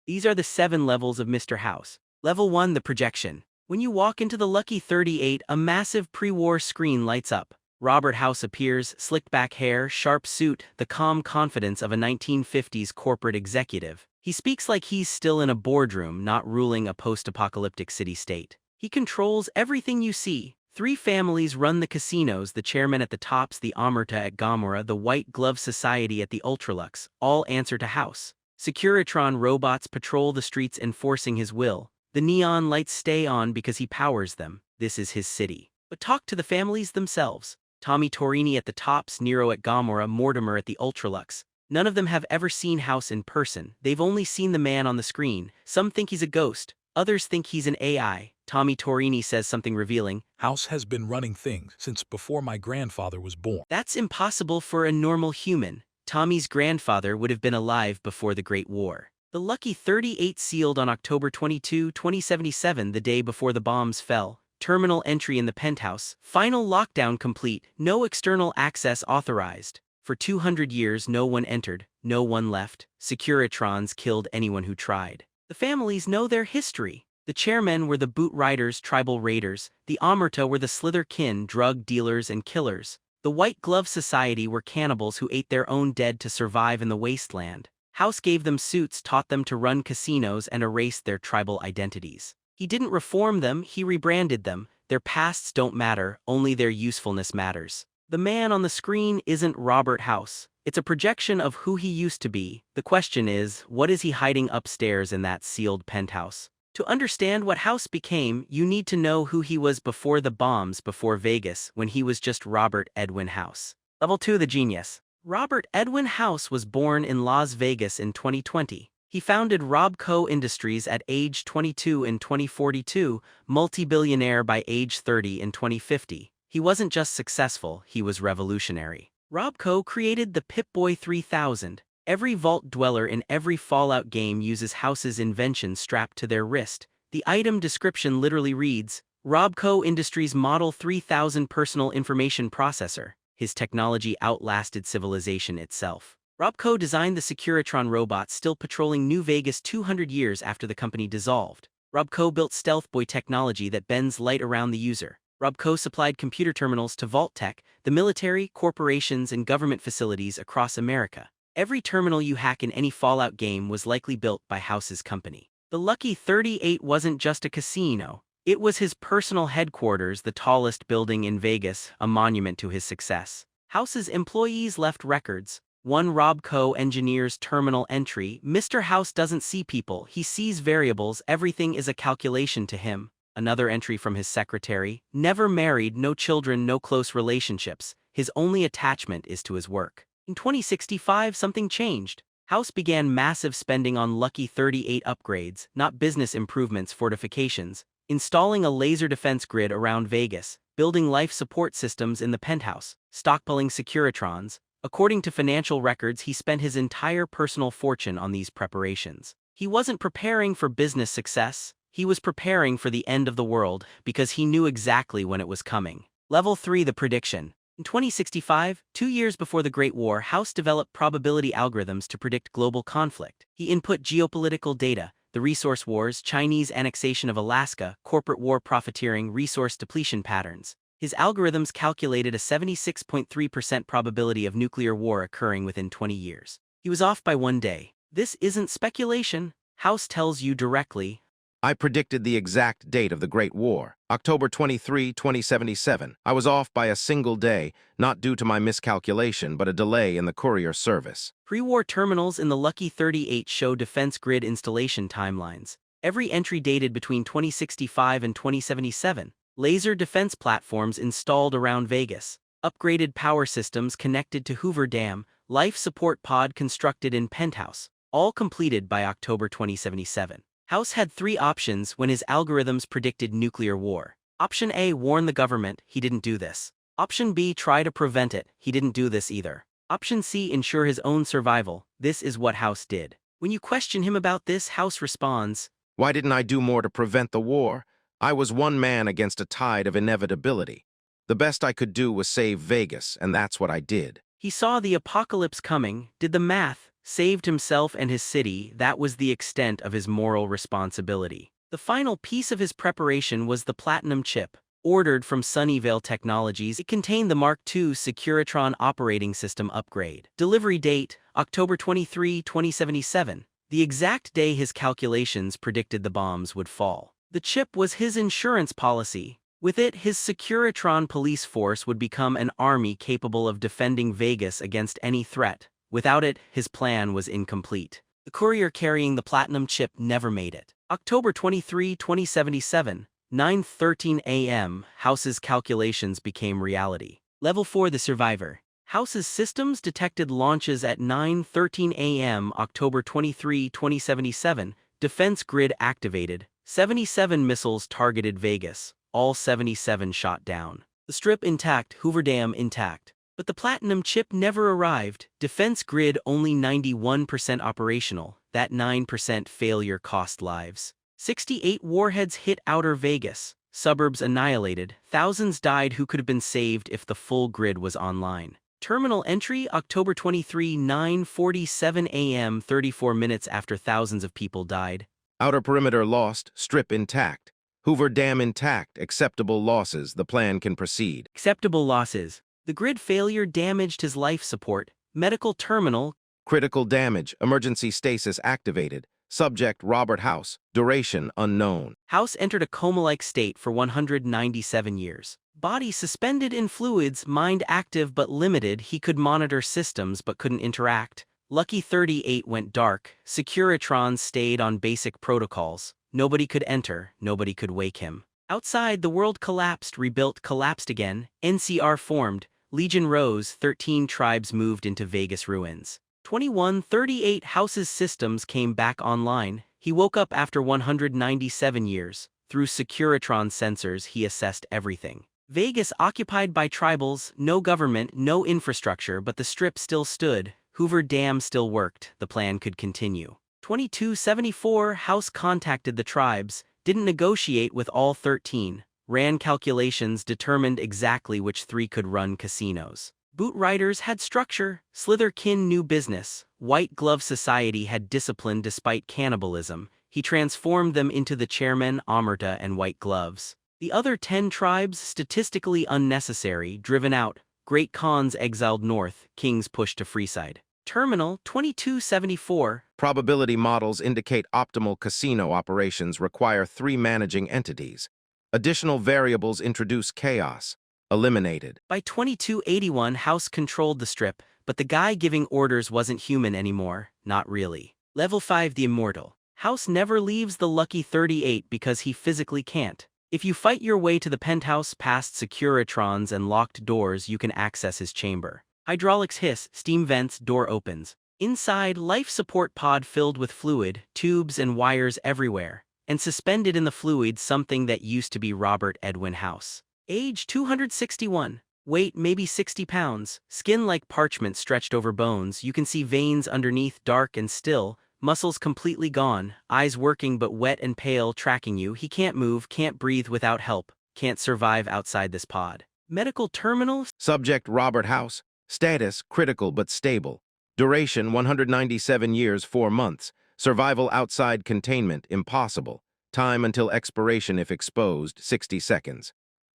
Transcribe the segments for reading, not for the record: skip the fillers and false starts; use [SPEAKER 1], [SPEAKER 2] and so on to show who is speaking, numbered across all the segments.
[SPEAKER 1] These are the 7 levels of Mr. House. Level 1, the projection. When you walk into the Lucky 38, a massive pre-war screen lights up. Robert House appears, slicked back hair, sharp suit, the calm confidence of a 1950s corporate executive. He speaks like he's still in a boardroom, not ruling a post-apocalyptic city-state. He controls everything you see. 3 families run the casinos, the chairman at the tops, the Omerta at Gomorrah, the White Glove Society at the Ultralux, all answer to House. Securitron robots patrol the streets enforcing his will. The neon lights stay on because he powers them. This is his city. But talk to the families themselves. Tommy Torini at the tops, Nero at Gomorrah, Mortimer at the Ultralux. None of them have ever seen House in person. They've only seen the man on the screen. Some think he's a ghost. Others think he's an AI. Tommy Torini says something revealing.
[SPEAKER 2] House has been running things since before my grandfather was born.
[SPEAKER 1] That's impossible for a normal human. Tommy's grandfather would have been alive before the Great War. The Lucky 38 sealed on October 22, 2077, the day before the bombs fell. Terminal entry in the penthouse. Final lockdown complete. No external access authorized. For 200 years no one entered, no one left. Securitrons killed anyone who tried. The families know their history. The chairmen were the boot riders, tribal raiders. The Omerta were the slither kin, drug dealers and killers. The White Glove Society were cannibals who ate their own dead to survive in the wasteland. House gave them suits, taught them to run casinos, and erased their tribal identities. He didn't reform them, he rebranded them. Their pasts don't matter, only their usefulness matters. The man on the screen isn't Robert House. It's a projection of who he used to be. The question is, what is he hiding upstairs in that sealed penthouse? To understand what House became, you need to know who he was before the bombs, before Vegas, when he was just Robert Edwin House. Level 2, the genius. Robert Edwin House was born in Las Vegas in 2020. He founded RobCo Industries at age 22 in 2042, multi-billionaire by age 30 in 2050. He wasn't just successful, he was revolutionary. RobCo created the Pip-Boy 3000. Every vault dweller in every Fallout game uses House's invention strapped to their wrist. The item description literally reads, RobCo Industries Model 3000 Personal Information Processor. His technology outlasted civilization itself. RobCo designed the Securitron robots still patrolling New Vegas 200 years after the company dissolved. RobCo built Stealth Boy technology that bends light around the user. RobCo supplied computer terminals to Vault-Tec, the military, corporations, and government facilities across America. Every terminal you hack in any Fallout game was likely built by House's company. The Lucky 38 wasn't just a casino. It was his personal headquarters, the tallest building in Vegas, a monument to his success. House's employees left records. One RobCo engineer's terminal entry, Mr. House doesn't see people, he sees variables, everything is a calculation to him. Another entry from his secretary, never married, no children, no close relationships, his only attachment is to his work. In 2065 something changed. House began massive spending on Lucky 38 upgrades, not business improvements, fortifications, installing a laser defense grid around Vegas, building life support systems in the penthouse, stockpiling Securitrons. According to financial records, he spent his entire personal fortune on these preparations. He wasn't preparing for business success, he was preparing for the end of the world because he knew exactly when it was coming. Level 3, the prediction. In 2065, 2 years before the Great War, House developed probability algorithms to predict global conflict. He input geopolitical data, the resource wars, Chinese annexation of Alaska, corporate war profiteering, resource depletion patterns. His algorithms calculated a 76.3% probability of nuclear war occurring within 20 years. He was off by 1 day. This isn't speculation. House tells you directly.
[SPEAKER 3] I predicted the exact date of the Great War, October 23, 2077. I was off by a single day, not due to my miscalculation, but a delay in the courier service.
[SPEAKER 1] Pre-war terminals in the Lucky 38 show defense grid installation timelines. Every entry dated between 2065 and 2077. Laser defense platforms installed around Vegas. Upgraded power systems connected to Hoover Dam. Life support pod constructed in Penthouse. All completed by October 2077. House had 3 options when his algorithms predicted nuclear war. Option A, warn the government, he didn't do this. Option B, try to prevent it, he didn't do this either. Option C, ensure his own survival, this is what House did. When you question him about this, House responds,
[SPEAKER 3] Why didn't I do more to prevent the war? I was one man against a tide of inevitability. The best I could do was save Vegas, and that's what I did.
[SPEAKER 1] He saw the apocalypse coming, did the math, saved himself and his city. That was the extent of his moral responsibility. The final piece of his preparation was the platinum chip. Ordered from Sunnyvale Technologies, it contained the Mark II Securitron operating system upgrade. Delivery date, October 23, 2077. The exact day his calculations predicted the bombs would fall. The chip was his insurance policy. With it, his Securitron police force would become an army capable of defending Vegas against any threat. Without it, his plan was incomplete. The courier carrying the platinum chip never made it. October 23, 2077. 9:13 a.m., House's calculations became reality. Level 4 The Survivor. House's systems detected launches at 9:13 a.m. October 23, 2077. Defense grid activated. 77 missiles targeted Vegas. All 77 shot down. The Strip intact, Hoover Dam intact. But the platinum chip never arrived. Defense grid only 91% operational. That 9% failure cost lives. 68 warheads hit outer Vegas. Suburbs annihilated. Thousands died who could have been saved if the full grid was online. Terminal entry, October 23, 9:47 a.m. 34 minutes after thousands of people died.
[SPEAKER 3] Outer perimeter lost, Strip intact. Hoover Dam intact, acceptable losses, the plan can proceed.
[SPEAKER 1] Acceptable losses. The grid failure damaged his life support. Medical terminal.
[SPEAKER 3] Critical damage, emergency stasis activated. Subject Robert House, duration unknown.
[SPEAKER 1] House entered a coma-like state for 197 years. Body suspended in fluids, mind active but limited. He could monitor systems but couldn't interact. Lucky 38 went dark. Securitrons stayed on basic protocols. Nobody could enter, nobody could wake him. Outside, the world collapsed, rebuilt, collapsed again. NCR formed. Legion rose. 13 tribes moved into Vegas ruins. 2138 House's systems came back online. He woke up after 197 years. Through Securitron sensors, he assessed everything. Vegas occupied by tribals, no government, no infrastructure, but the Strip still stood. Hoover Dam still worked. The plan could continue. 2274 House contacted the tribes, didn't negotiate with all 13, ran calculations, determined exactly which 3 could run casinos. Boot Riders had structure, Slitherkin knew business, White Glove Society had discipline despite cannibalism. He transformed them into the chairmen, Omerta and White Gloves. The other 10 tribes, statistically unnecessary, driven out. Great Khans exiled north, kings pushed to Freeside. Terminal 2274.
[SPEAKER 3] Probability models indicate optimal casino operations require 3 managing entities. Additional variables introduce chaos. Eliminated.
[SPEAKER 1] By 2281, House controlled the Strip, but the guy giving orders wasn't human anymore, not really. Level 5 The Immortal. House never leaves the Lucky 38 because he physically can't. If you fight your way to the penthouse past Securitrons and locked doors, you can access his chamber. Hydraulics hiss, steam vents, door opens. Inside, life support pod filled with fluid, tubes and wires everywhere. And suspended in the fluid, something that used to be Robert Edwin House. Age 261. Weight maybe 60 pounds. Skin like parchment stretched over bones. You can see veins underneath, dark and still. Muscles completely gone. Eyes working but wet and pale, tracking you. He can't move, can't breathe without help. Can't survive outside this pod. Medical terminal.
[SPEAKER 3] Subject Robert House. Status critical but stable. Duration 197 years 4 months. Survival outside containment impossible. Time until expiration if exposed 60 seconds.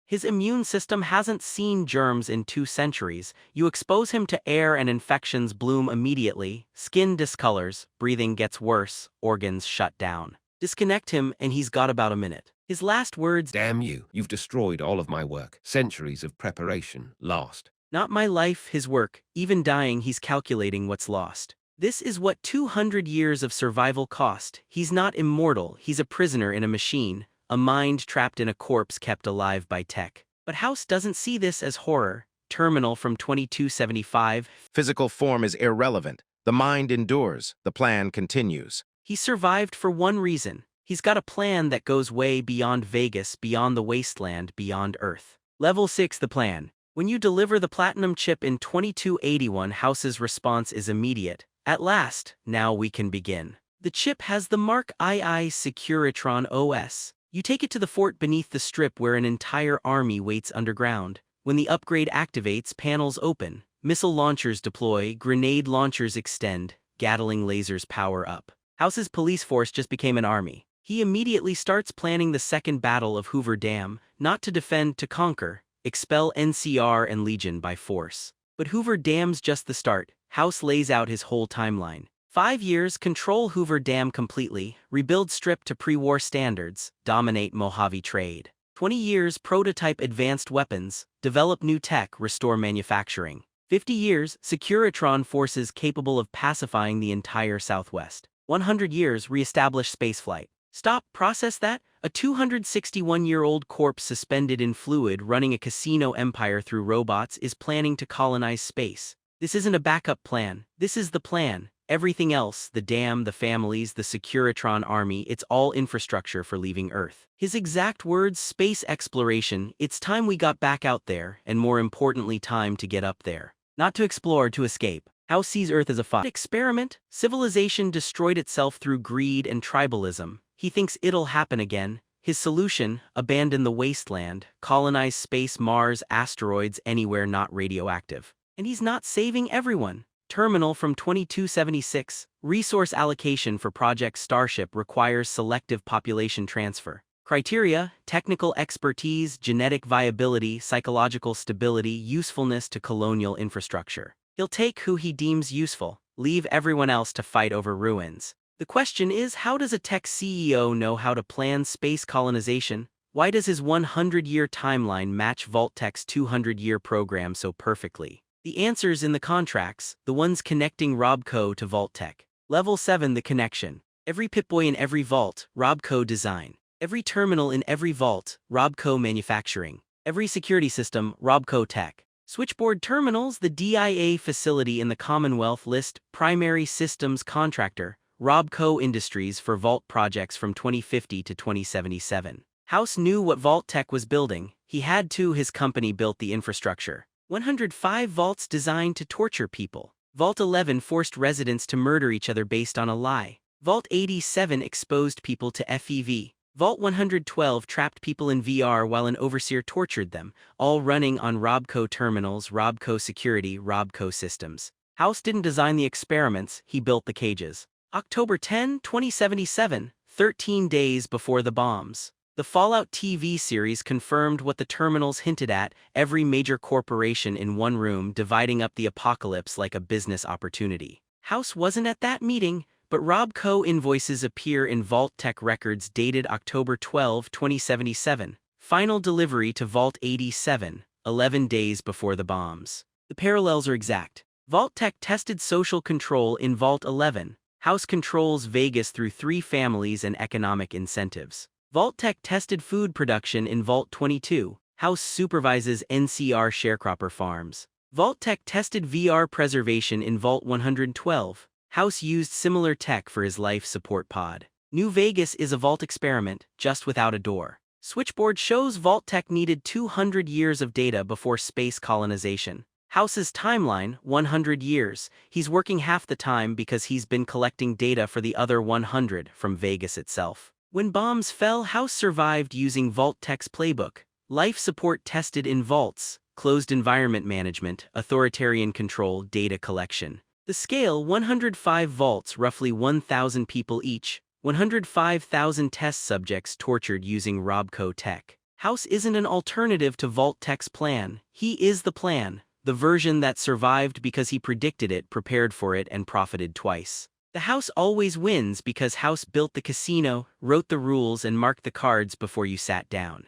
[SPEAKER 1] His immune system hasn't seen germs in 2 centuries. You expose him to air and infections bloom immediately. Skin discolors, breathing gets worse, organs shut down. Disconnect him and he's got about a minute. His last words,
[SPEAKER 4] "Damn you, you've destroyed all of my work. Centuries of preparation, lost."
[SPEAKER 1] not my life, his work. Even dying, he's calculating what's lost. This is what 200 years of survival cost. He's not immortal, he's a prisoner in a machine. A mind trapped in a corpse kept alive by tech. But House doesn't see this as horror. Terminal from 2275.
[SPEAKER 3] Physical form is irrelevant. The mind endures. The plan continues.
[SPEAKER 1] He survived for one reason. He's got a plan that goes way beyond Vegas, beyond the wasteland, beyond Earth. Level 6 The plan. When you deliver the platinum chip in 2281, House's response is immediate. At last, now we can begin. The chip has the Mark II Securitron OS. You take it to the fort beneath the Strip where an entire army waits underground. When the upgrade activates, panels open. Missile launchers deploy, grenade launchers extend. Gatling lasers power up. House's police force just became an army. He immediately starts planning the Second Battle of Hoover Dam, not to defend, to conquer, expel NCR and Legion by force. But Hoover Dam's just the start. House lays out his whole timeline. 5 years, control Hoover Dam completely, rebuild Strip to pre-war standards, dominate Mojave trade. 20 years, prototype advanced weapons, develop new tech, restore manufacturing. 50 years, Securitron forces capable of pacifying the entire Southwest. 100 years, reestablish spaceflight. Stop, process that? A 261-year-old corpse suspended in fluid running a casino empire through robots is planning to colonize space. This isn't a backup plan, this is the plan. Everything else, the dam, the families, the Securitron army, it's all infrastructure for leaving Earth. His exact words, space exploration, it's time we got back out there, and more importantly time to get up there. Not to explore, to escape. House sees Earth as a fun experiment. Civilization destroyed itself through greed and tribalism. He thinks it'll happen again. His solution, abandon the wasteland, colonize space, Mars, asteroids, anywhere not radioactive. And he's not saving everyone. Terminal from 2276, resource allocation for Project Starship requires selective population transfer. Criteria, technical expertise, genetic viability, psychological stability, usefulness to colonial infrastructure. He'll take who he deems useful, leave everyone else to fight over ruins. The question is, how does a tech CEO know how to plan space colonization? Why does his 100-year timeline match Vault-Tec's 200-year program so perfectly? The answer's in the contracts, the ones connecting RobCo to Vault-Tec. Level 7, the connection. Every Pip-Boy in every vault, RobCo design. Every terminal in every vault, RobCo manufacturing. Every security system, RobCo tech. Switchboard terminals, the DIA facility in the Commonwealth list, primary systems contractor, RobCo Industries for vault projects from 2050 to 2077. House knew what Vault-Tec was building. He had to. His company built the infrastructure. 105 vaults designed to torture people. Vault 11 forced residents to murder each other based on a lie. Vault 87 exposed people to FEV. Vault 112 trapped people in VR while an overseer tortured them, all running on RobCo terminals, RobCo security, RobCo systems. House didn't design the experiments, he built the cages. October 10, 2077, 13 days before the bombs. The Fallout TV series confirmed what the terminals hinted at, every major corporation in one room dividing up the apocalypse like a business opportunity. House wasn't at that meeting, but RobCo invoices appear in Vault-Tec records dated October 12, 2077. Final delivery to Vault 87, 11 days before the bombs. The parallels are exact. Vault-Tec tested social control in Vault 11. House controls Vegas through 3 families and economic incentives. Vault-Tec tested food production in Vault 22. House supervises NCR sharecropper farms. Vault-Tec tested VR preservation in Vault 112. House used similar tech for his life support pod. New Vegas is a Vault experiment, just without a door. Switchboard shows Vault-Tec needed 200 years of data before space colonization. House's timeline, 100 years. He's working half the time because he's been collecting data for the other 100 from Vegas itself. When bombs fell, House survived using Vault-Tec's playbook. Life support tested in vaults, closed environment management, authoritarian control, data collection. The scale, 105 vaults, roughly 1,000 people each, 105,000 test subjects tortured using RobCo tech. House isn't an alternative to Vault-Tec's plan, he is the plan, the version that survived because he predicted it, prepared for it, and profited twice. The House always wins because House built the casino, wrote the rules, and marked the cards before you sat down.